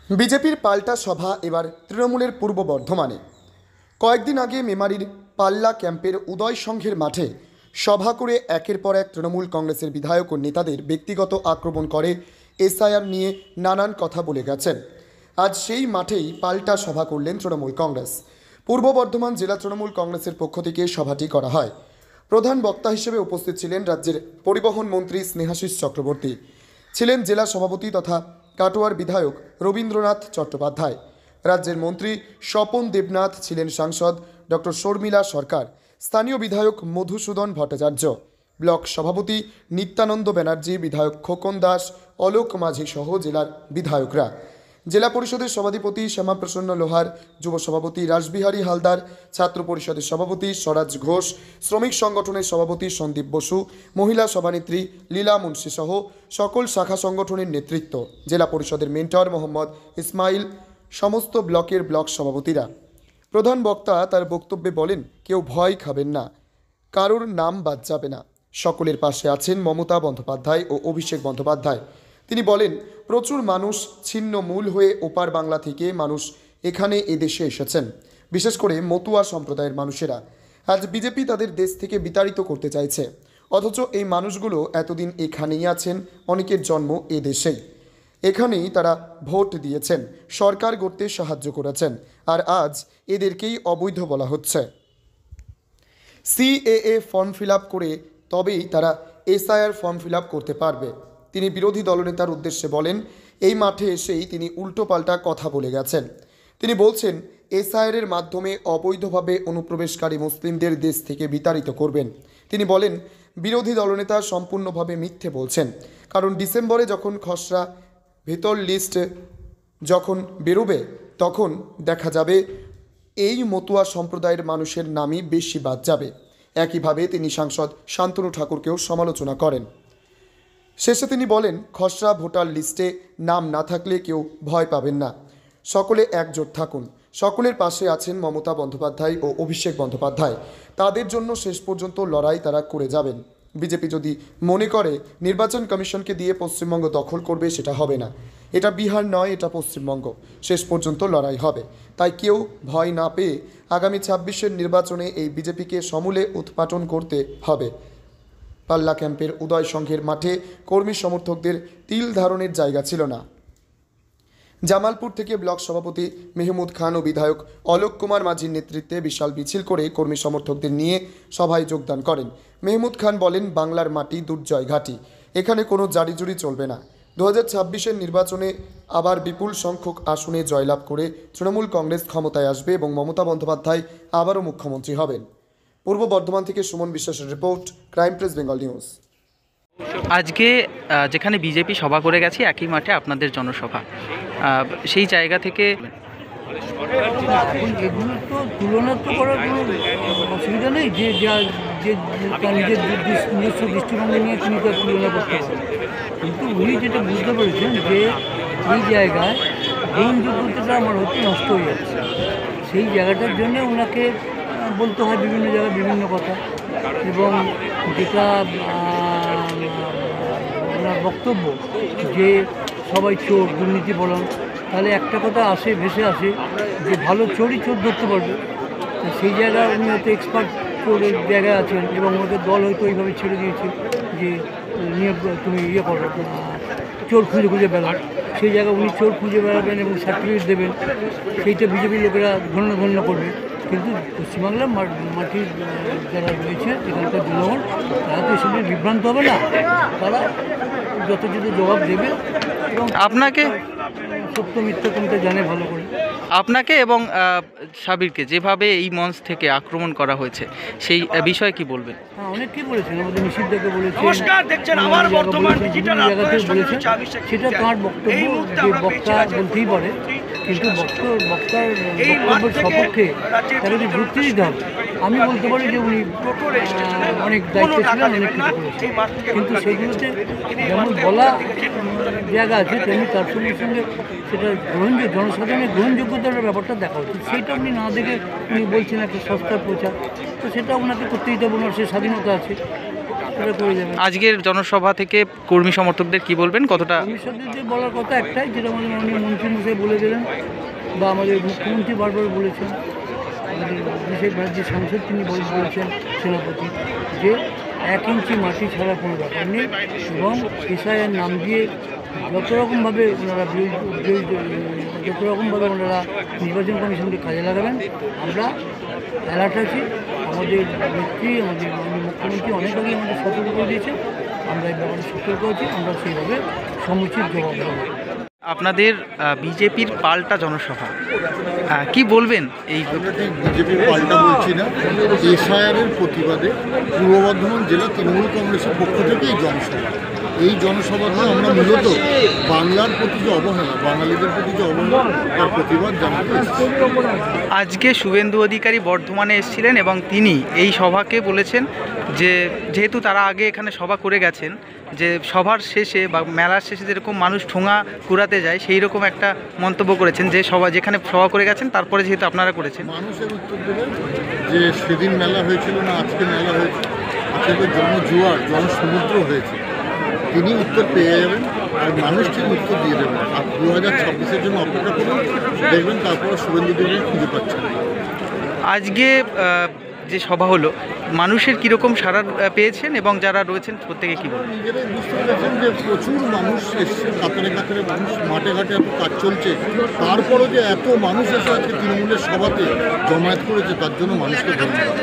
বিজেপির পাল্টা সভা এবার তৃণমূলের পূর্ব বর্ধমানে। কয়েকদিন আগে মেমারির পাল্লা ক্যাম্পের উদয় সংঘের মাঠে সভা করে একের পর এক তৃণমূল কংগ্রেসের বিধায়ক ও নেতাদের ব্যক্তিগত আক্রমণ করে এসআইআর নিয়ে নানান কথা বলে গেছেন। আজ সেই মাঠেই পাল্টা সভা করলেন তৃণমূল কংগ্রেস। পূর্ব বর্ধমান জেলা তৃণমূল কংগ্রেসের পক্ষ থেকে সভাটি করা হয়। প্রধান বক্তা হিসেবে উপস্থিত ছিলেন রাজ্যের পরিবহন মন্ত্রী স্নেহাশিস চক্রবর্তী, ছিলেন জেলা সভাপতি তথা কাটোয়ার বিধায়ক রবীন্দ্রনাথ চট্টোপাধ্যায়, রাজ্যের মন্ত্রী স্বপন দেবনাথ, ছিলেন সাংসদ ডক্টর শর্মিলা সরকার, স্থানীয় বিধায়ক মধুসূদন ভট্টাচার্য, ব্লক সভাপতি নিত্যানন্দ ব্যানার্জি, বিধায়ক খোকন দাস, অলোক মাঝি সহ জেলার বিধায়করা, জেলা পরিষদের সভাধিপতি শ্যামাপ্রসন্ন লোহার, যুব সভাপতি রাসবিহারী হালদার, ছাত্র পরিষদের সভাপতি স্বরাজ ঘোষ, শ্রমিক সংগঠনের সভাপতি সন্দীপ বসু, মহিলা সভানেত্রী লীলা মুন্সি সহ সকল শাখা সংগঠনের নেতৃত্ব, জেলা পরিষদের মেন্টর মোহাম্মদ ইসমাইল, সমস্ত ব্লকের ব্লক সভাপতিরা। প্রধান বক্তা তার বক্তব্যে বলেন, কেউ ভয় খাবেন না, কারোর নাম বাদ যাবে না। সকলের পাশে আছেন মমতা বন্দ্যোপাধ্যায় ও অভিষেক বন্দ্যোপাধ্যায়। তিনি বলেন, প্রচুর মানুষ ছিন্ন মূল হয়ে ওপার বাংলা থেকে মানুষ এখানে এদেশে এসেছেন, বিশেষ করে মতুয়া সম্প্রদায়ের মানুষেরা। আজ বিজেপি তাদের দেশ থেকে বিতাড়িত করতে চাইছে, অথচ এই মানুষগুলো এতদিন এখানেই আছেন, অনেকের জন্ম এ দেশেই, এখানেই তারা ভোট দিয়েছেন, সরকার গড়তে সাহায্য করেছেন, আর আজ এদেরকেই অবৈধ বলা হচ্ছে। সিএএ ফর্ম ফিল আপ করে তবেই তারা এসআইআর ফর্ম ফিল আপ করতে পারবে। তিনি বিরোধী দলনেতার উদ্দেশ্যে বলেন, এই মাঠে এসেই তিনি উল্টোপাল্টা কথা বলে গেছেন। তিনি বলছেন, এসআইআরের মাধ্যমে অবৈধভাবে অনুপ্রবেশকারী মুসলিমদের দেশ থেকে বিতাড়িত করবেন। তিনি বলেন, বিরোধী দলনেতা সম্পূর্ণভাবে মিথ্যে বলছেন, কারণ ডিসেম্বরে যখন খসড়া ভেতর লিস্ট যখন বেরোবে তখন দেখা যাবে এই মতুয়া সম্প্রদায়ের মানুষের নামই বেশি বাদ যাবে। একইভাবে তিনি সাংসদ শান্তনু ঠাকুরকেও সমালোচনা করেন। শেষে তিনি বলেন, খসড়া ভোটার লিস্টে নাম না থাকলে কেউ ভয় পাবেন না, সকলে একজোট থাকুন। সকলের পাশে আছেন মমতা বন্দ্যোপাধ্যায় ও অভিষেক বন্দ্যোপাধ্যায়, তাদের জন্য শেষ পর্যন্ত লড়াই তারা করে যাবেন। বিজেপি যদি মনে করে নির্বাচন কমিশনকে দিয়ে পশ্চিমবঙ্গ দখল করবে, সেটা হবে না। এটা বিহার নয়, এটা পশ্চিমবঙ্গ, শেষ পর্যন্ত লড়াই হবে। তাই কেউ ভয় না পেয়ে আগামী ২৬-এর নির্বাচনে এই বিজেপিকে সমূলে উৎপাটন করতে হবে। পাল্লা ক্যাম্পের উদয় সংঘের মাঠে কর্মী সমর্থকদের তিল ধারণের জায়গা ছিল না। জামালপুর থেকে ব্লক সভাপতি মেহমুদ খান ও বিধায়ক অলোক কুমার মাঝির নেতৃত্বে বিশাল মিছিল করে কর্মী সমর্থকদের নিয়ে সভায় যোগদান করেন। মেহমুদ খান বলেন, বাংলার মাটি দুর্জয় ঘাঁটি, এখানে কোনো জারিজুরি চলবে না। ২০২৬-এর নির্বাচনে আবার বিপুল সংখ্যক আসনে জয়লাভ করে তৃণমূল কংগ্রেস ক্ষমতায় আসবে এবং মমতা বন্দ্যোপাধ্যায় আবারও মুখ্যমন্ত্রী হবেন। পূর্ব বর্ধমান থেকে সুমন বিশ্বাসের report, crime press Bengal news. আজকে যেখানে বিজেপি সভা করে গেছে একই মাঠে আপনাদের জনসভা, সেই জায়গা থেকে এখন এগুলো তো তুলনা তো করার কোনো অসুবিধা নেই, যে যা যে তার নিজের নিজস্ব দৃষ্টিভঙ্গি নিয়ে তিনি তার তুলনা করতে পারেন। কিন্তু উনি যেটা বুঝতে পেরেছেন যে এই জায়গায় গ্রহণযোগ্যতাটা আমার হচ্ছে নষ্ট হয়ে যাচ্ছে, সেই জায়গাটার জন্য ওনাকে বলতে হয় বিভিন্ন জায়গায় বিভিন্ন কথা। এবং যেটা ওনার বক্তব্য যে সবাই চোর, দুর্নীতি বলুন, তাহলে একটা কথা আসে, ভেসে আসে যে ভালো চোরই চোর ধরতে পারবে। তো সেই জায়গায় উনি হয়তো এক্সপার্ট চোরের জায়গায় আছেন এবং ওদের দল হয়তো এইভাবে ছেড়ে দিয়েছে যে নিয়ে তুমি ইয়ে করো, চোর খুঁজে খুঁজে বেড়ান। সেই জায়গায় উনি চোর খুঁজে বেড়াবেন এবং সার্টিফিকেট দেবেন, সেইটা বিজেপির লোকেরা ধন্য করবে। কিন্তু পশ্চিমবাংলার মাটির যারা রয়েছে এখানকার জনগণ, তারা তো এসব বিভ্রান্ত হবে না, তারা যথাযথ জবাব দেবে এবং আপনাকে সত্য মিথ্যা কোনটা জানে ভালো করে। আপনাকে এবং সাবিরকে যেভাবে এই মঞ্চ থেকে আক্রমণ করা হয়েছে সেই বিষয়ে কি বলবেন? হ্যাঁ, অনেকেই বলেছেন, আমাদের নিষিদ্ধকে বলেছেন, সেটা তাঁর বক্তব্য, যে বক্তা বলতেই পারে, কিন্তু বক্তার বক্তব্যের সপক্ষে তাকে যদি যুক্তি দিতে হবে। আমি বলতে পারি যে উনি অনেক দায়িত্ব ছিলেন, অনেক কিছু করেছেন, কিন্তু সেগুলোতে যেমন বলা জায়গা আছে তেমনি তার সঙ্গে সঙ্গে সেটা জনসাধারণের গ্রহণযোগ্যতার ব্যাপারটা দেখা উচিত। সেইটা উনি না দেখে উনি বলছেন একটা সস্তার প্রচার, তো সেটা ওনাকে করতে দিতে হবে, ওনার সে স্বাধীনতা আছে। যাত্রাটা করে যাবেন। আজকের জনসভা থেকে কর্মী সমর্থকদের কি বলবেন, কতটা? ভবিষ্যতে বলার কথা একটাই, যেটা আমাদের মাননীয় মন্ত্রী মশাই বলে দিলেন বা আমাদের মুখ্যমন্ত্রী বারবার বলেছেন, আমাদের অভিষেক ব্যানার্জি সাংসদ তিনি বলেছেন সেনাপতি, যে 1 ইঞ্চি মাটি ছাড়া কোনো ব্যাপার নেই, এবং এসআইয়ের নাম দিয়ে যত রকমভাবে ওনারা যত রকমভাবে ওনারা নির্বাচন কমিশনকে কাজে লাগাবেন, আমরা অ্যালার্ট আছি। আমাদের নেত্রী, আমাদের মাননীয় মুখ্যমন্ত্রী অনেক আগেই আমাদের সতর্ক করে দিয়েছে, আমরা এই ব্যাপারে সতর্ক আছি, আমরা সেইভাবে সমুচিত জবাব দেবো। আপনাদের বিজেপির পাল্টা জনসভা, কি বলবেন? এই আমরা ঠিক বিজেপির পাল্টা বলছি না, এসআইআরের প্রতিবাদে পূর্ব বর্ধমান জেলা তৃণমূল কংগ্রেসের পক্ষ থেকে এই জনসভাতে আমরা মূলত বাংলার প্রতি যে অবহেলা, বাঙালিদের প্রতি যে অবহেলা, তার প্রতিবাদ জানাতে এসেছি। আজকে শুভেন্দু অধিকারী বর্ধমানে এসেছিলেন এবং তিনি এই সভাকে বলেছেন যে যেহেতু তারা আগে এখানে সভা করে গেছেন, যে সভার শেষে বা মেলার শেষে যেরকম মানুষ ঠোঙা কুড়াতে যায় সেই রকম একটা মন্তব্য করেছেন, যে যেখানে সভা করে গেছেন তারপরে যেহেতু আপনারা করেছেন। মানুষের উত্তর দেবেন যে সেদিন মেলা হয়েছিল না আজকে মেলা হয়েছে, আজকে তো জনজোয়ার জনসমুদ্র হয়েছে, তিনি উত্তর পেয়ে যাবেন আর মানুষ ঠিক উত্তর দিয়ে দেবেন। আর 2026-এর জন্য অপেক্ষা করুন, দেখবেন তারপরে শুভেন্দু দেবী খুঁজে পাচ্ছেন। আজকে যে সভা হলো, মানুষের কীরকম সাড়া পেয়েছেন এবং যারা রয়েছেন প্রত্যেকে কী বলবেন? নিজেরাই বুঝতে পেরেছেন যে প্রচুর মানুষ এসছে, কাতারে কাতারে মানুষ, মাঠে ঘাটে এত কাজ চলছে, তারপরও যে এত মানুষ এসে আজকে তৃণমূলের সভাতে জমায়েত করেছে, তার জন্য মানুষকে ধন্যবাদ।